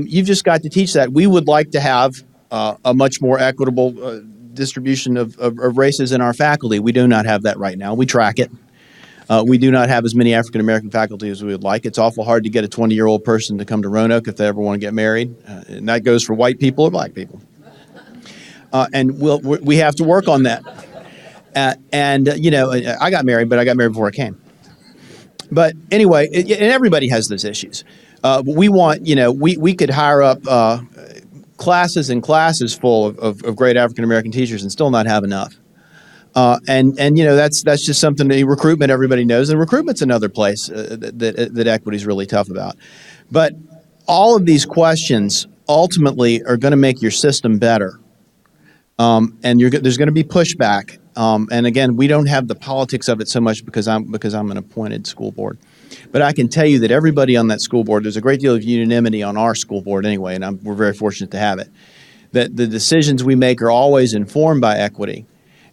you've just got to teach that. We would like to have a much more equitable distribution of races in our faculty. We do not have that right now. We track it. We do not have as many African American faculty as we would like. It's awful hard to get a 20-year-old person to come to Roanoke if they ever want to get married, and that goes for white people or black people. And we have to work on that. You know, I got married, but I got married before I came. But anyway, and everybody has those issues. We want, you know, we could hire up classes and classes full of great African American teachers and still not have enough. And you know, that's just something recruitment everybody knows, and recruitment's another place that equity is really tough about. But all of these questions ultimately are going to make your system better, and there's going to be pushback. And again, we don't have the politics of it so much because I'm an appointed school board. But I can tell you that everybody on that school board, there's a great deal of unanimity on our school board anyway, and we're very fortunate to have it, that the decisions we make are always informed by equity.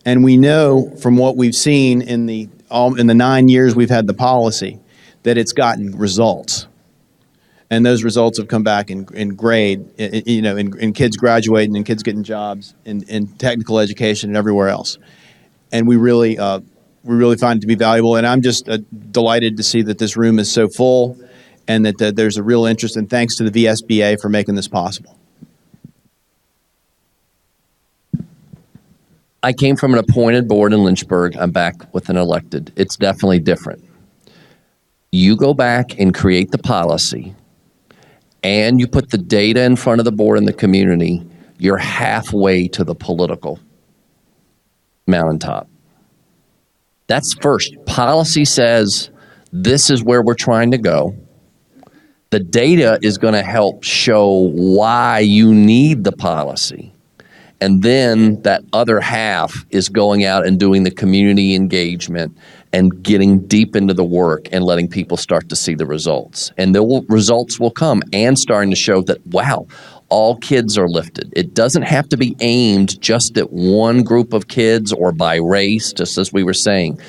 And we know from what we've seen in the 9 years we've had the policy that it's gotten results. And those results have come back in grade, you know, in kids graduating and kids getting jobs in technical education and everywhere else. And we really find it to be valuable. And I'm just delighted to see that this room is so full and that there's a real interest. And thanks to the VSBA for making this possible. I came from an appointed board in Lynchburg. I'm back with an elected. It's definitely different. You go back and create the policy, and you put the data in front of the board and the community, you're halfway to the political mountaintop. That's first. Policy says this is where we're trying to go. The data is going to help show why you need the policy. And then that other half is going out and doing the community engagement and getting deep into the work and letting people start to see the results. And the results will come, and starting to show that, wow, all kids are lifted. It doesn't have to be aimed just at one group of kids or by race, just as we were saying.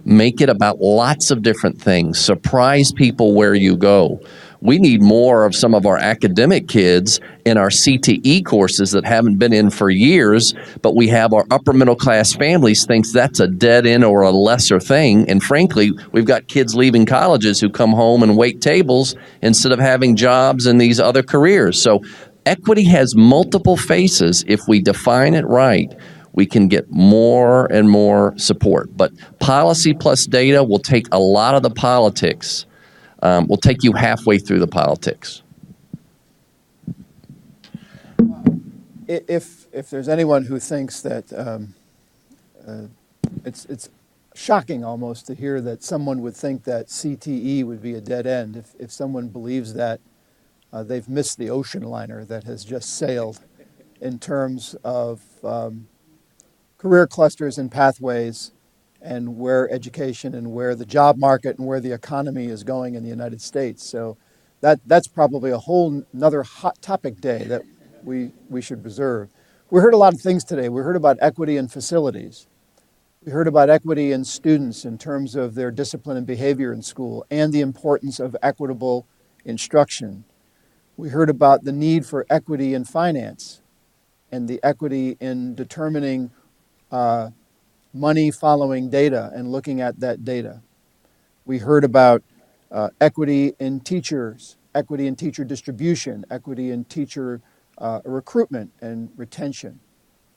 Make it about lots of different things. Surprise people where you go. We need more of some of our academic kids in our CTE courses that haven't been in for years, but we have our upper middle class families thinks that's a dead end or a lesser thing. And frankly, we've got kids leaving colleges who come home and wait tables instead of having jobs in these other careers. So equity has multiple faces. If we define it right, we can get more and more support. But policy plus data will take a lot of the politics. Will take you halfway through the politics. If there's anyone who thinks that it's shocking almost to hear that someone would think that CTE would be a dead end, if someone believes that, they've missed the ocean liner that has just sailed in terms of career clusters and pathways, and where education and where the job market and where the economy is going in the United States. So that's probably a whole another hot topic day that we should reserve. We heard a lot of things today. We heard about equity in facilities. We heard about equity in students in terms of their discipline and behavior in school and the importance of equitable instruction. We heard about the need for equity in finance and the equity in determining money following data and looking at that data. We heard about equity in teachers, equity in teacher distribution, equity in teacher recruitment and retention.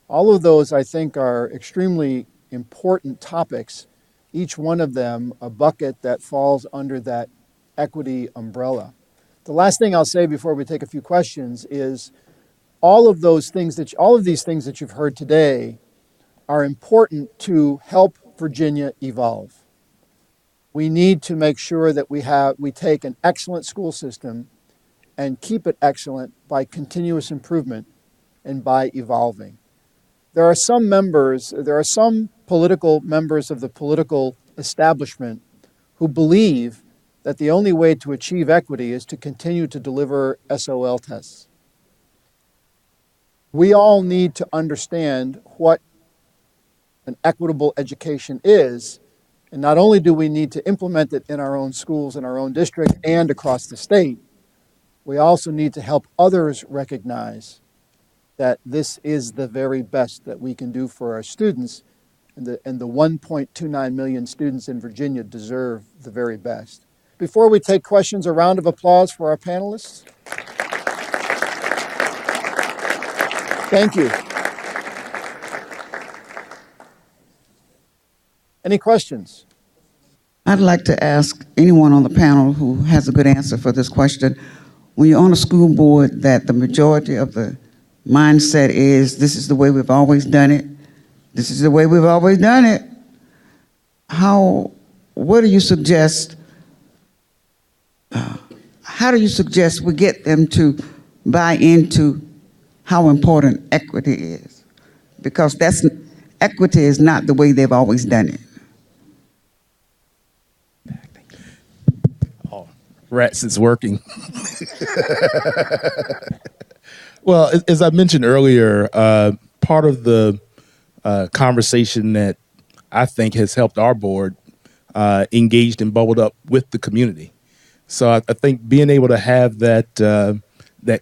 All of those, I think, are extremely important topics, each one of them a bucket that falls under that equity umbrella. The last thing I'll say before we take a few questions is all of these things that you've heard today are important to help Virginia evolve. We need to make sure that we take an excellent school system and keep it excellent by continuous improvement and by evolving. There are some political members of the political establishment who believe that the only way to achieve equity is to continue to deliver SOL tests. we all need to understand what an equitable education is. And not only do we need to implement it in our own schools, in our own district, and across the state, we also need to help others recognize that this is the very best that we can do for our students, and the 1.29 million students in Virginia deserve the very best. Before we take questions, a round of applause for our panelists. Thank you. Any questions? I'd like to ask anyone on the panel who has a good answer for this question. When you're on a school board that the majority of the mindset is, this is the way we've always done it, this is the way we've always done it, what do you suggest, how do you suggest we get them to buy into how important equity is? Because equity is not the way they've always done it. Rats is working. Well, as I mentioned earlier, part of the conversation that I think has helped our board engaged and bubbled up with the community. So I think being able to have that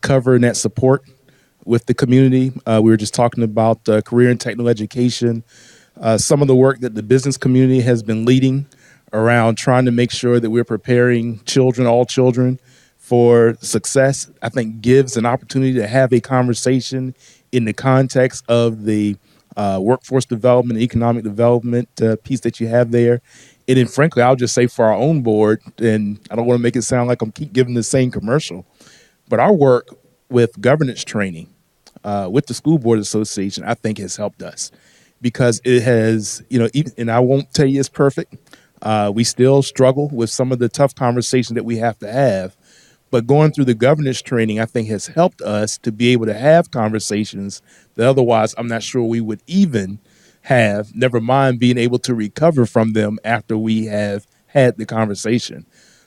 cover and that support with the community. We were just talking about career and technical education, some of the work that the business community has been leading around trying to make sure that we're preparing children, all children, for success, I think gives an opportunity to have a conversation in the context of the workforce development, economic development piece that you have there. And then frankly, I'll just say for our own board, and I don't want to make it sound like I'm keep giving the same commercial, but our work with governance training with the School Board Association, I think has helped us because it has, and I won't tell you it's perfect. We still struggle with some of the tough conversations that we have to have, but going through the governance training, I think has helped us to be able to have conversations that otherwise I'm not sure we would even have, never mind being able to recover from them after we have had the conversation.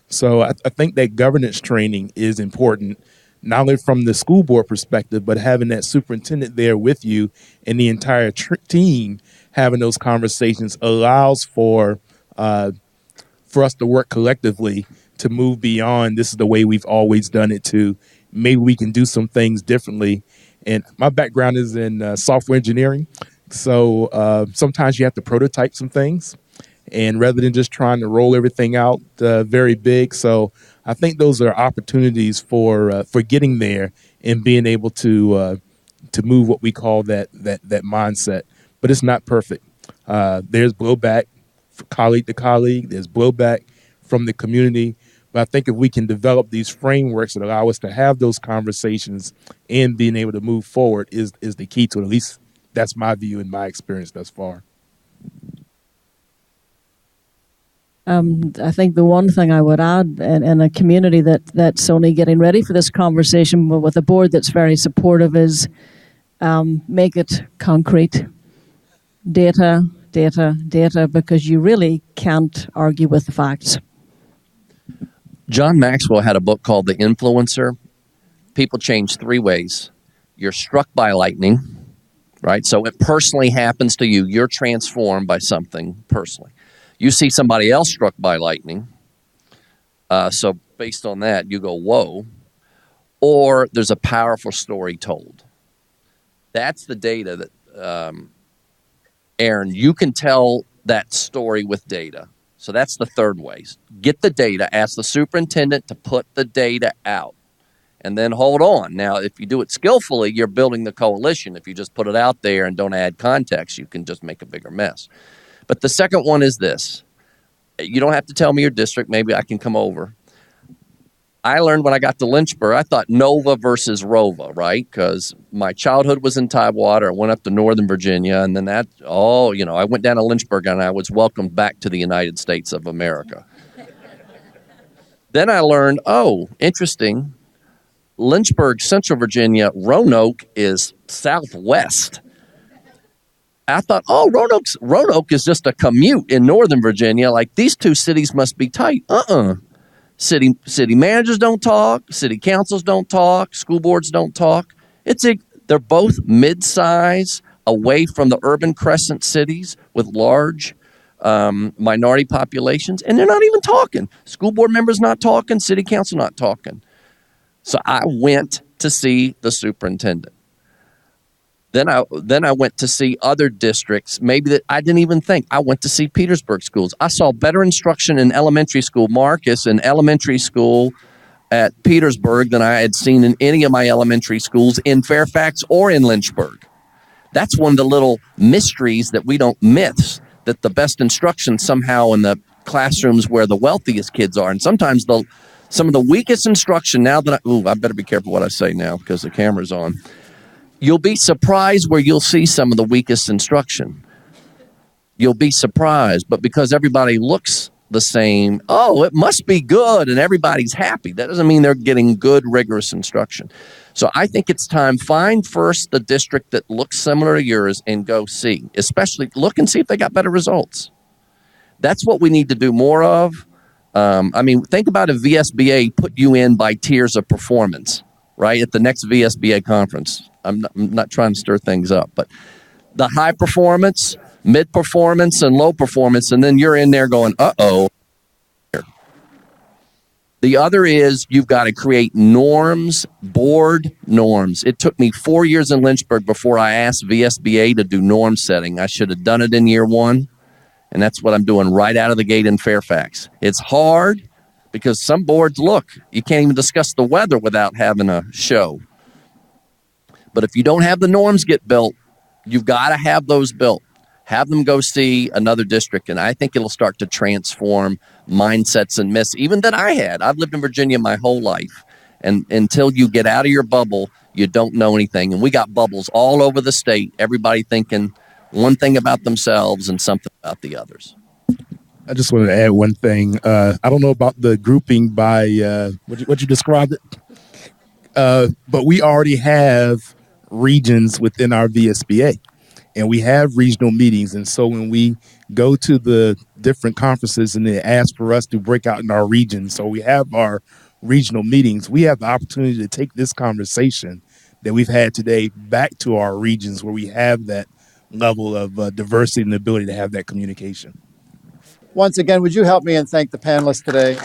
So I think that governance training is important, not only from the school board perspective, but having that superintendent there with you and the entire team having those conversations allows for us to work collectively to move beyond this is the way we've always done it to maybe we can do some things differently. And my background is in software engineering. So sometimes you have to prototype some things and rather than just trying to roll everything out very big. So I think those are opportunities for getting there and being able to move what we call that mindset. But it's not perfect. There's blowback colleague to colleague. There's blowback from the community. But I think if we can develop these frameworks that allow us to have those conversations and being able to move forward is the key to it. At least that's my view and my experience thus far. I think the one thing I would add in a community that's only getting ready for this conversation, but with a board that's very supportive, is make it concrete. Data, because you really can't argue with the facts. John Maxwell had a book called The Influencer. People change three ways. You're struck by lightning, right? So it personally happens to you. You're transformed by something personally. You see somebody else struck by lightning. So based on that, you go, whoa. Or there's a powerful story told. That's the data that, Aaron, you can tell that story with data. So that's the third way. Get the data, ask the superintendent to put the data out, and then hold on. Now, if you do it skillfully, you're building the coalition. If you just put it out there and don't add context, you can just make a bigger mess. But the second one is this. You don't have to tell me your district. Maybe I can come over. I learned when I got to Lynchburg, I thought Nova versus Rova, right? Because my childhood was in Tidewater. I went up to Northern Virginia, and then I went down to Lynchburg, and I was welcomed back to the United States of America. Then I learned, interesting, Lynchburg, Central Virginia, Roanoke is southwest. I thought, Roanoke is just a commute in Northern Virginia. Like, these two cities must be tight. City managers don't talk. City councils don't talk. School boards don't talk. They're both mid-size, away from the urban crescent cities with large minority populations, and they're not even talking. School board members not talking, city council not talking. So I went to see the superintendent. Then I went to see other districts, maybe that I didn't even think. I went to see Petersburg schools. I saw better instruction in elementary school, Marcus, in elementary school at Petersburg than I had seen in any of my elementary schools in Fairfax or in Lynchburg. That's one of the little mysteries that we don't miss, that the best instruction somehow in the classrooms where the wealthiest kids are. And sometimes some of the weakest instruction, now that I better be careful what I say now because the camera's on. You'll be surprised where you'll see some of the weakest instruction. You'll be surprised, but because everybody looks the same, oh, it must be good, and everybody's happy. That doesn't mean they're getting good, rigorous instruction. So I think it's time, find first the district that looks similar to yours and go see. Especially look and see if they got better results. That's what we need to do more of. Think about if VSBA put you in by tiers of performance, right, at the next VSBA conference. I'm not trying to stir things up, but the high performance, mid performance, and low performance, and then you're in there going, uh-oh. The other is you've got to create norms, board norms. It took me 4 years in Lynchburg before I asked VSBA to do norm setting. I should have done it in year one, and that's what I'm doing right out of the gate in Fairfax. It's hard because some boards, look, you can't even discuss the weather without having a show. But if you don't have the norms get built, you've got to have those built. Have them go see another district, and I think it'll start to transform mindsets and myths, even that I had. I've lived in Virginia my whole life, and until you get out of your bubble, you don't know anything. And we got bubbles all over the state, everybody thinking one thing about themselves and something about the others. I just wanted to add one thing. I don't know about the grouping by what you described it, but we already have regions within our VSBA, and we have regional meetings. And so when we go to the different conferences and they ask for us to break out in our regions, so we have our regional meetings, we have the opportunity to take this conversation that we've had today back to our regions where we have that level of diversity and the ability to have that communication. Once again, would you help me and thank the panelists today?